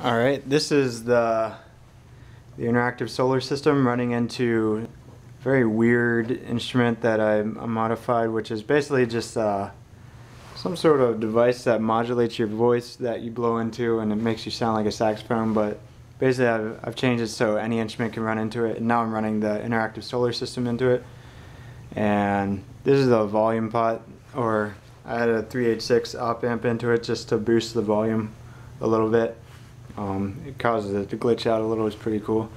Alright, this is the interactive solar system running into a very weird instrument that I modified, which is basically just some sort of device that modulates your voice that you blow into, and it makes you sound like a saxophone. But basically I've changed it so any instrument can run into it, and now I'm running the interactive solar system into it. And this is the volume pot, or I had a 386 op amp into it just to boost the volume a little bit. It causes it to glitch out a little. It's pretty cool.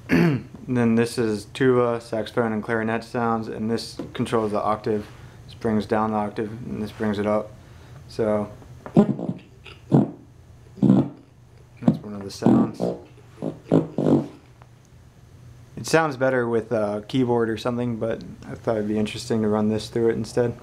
And then this is tuba, saxophone, and clarinet sounds, and this controls the octave. This brings down the octave, and this brings it up. So that's one of the sounds. It sounds better with a keyboard or something, but I thought it'd be interesting to run this through it instead.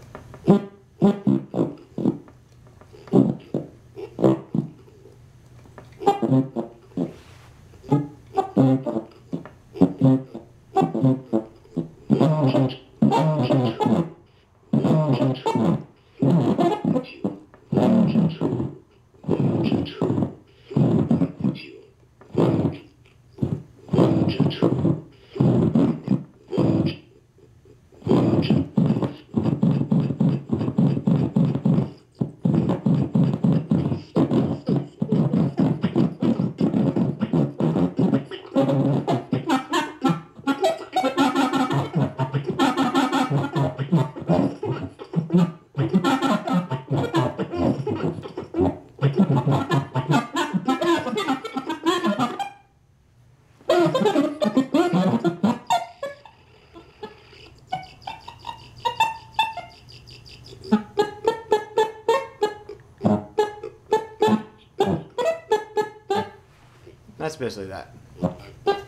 That's basically that.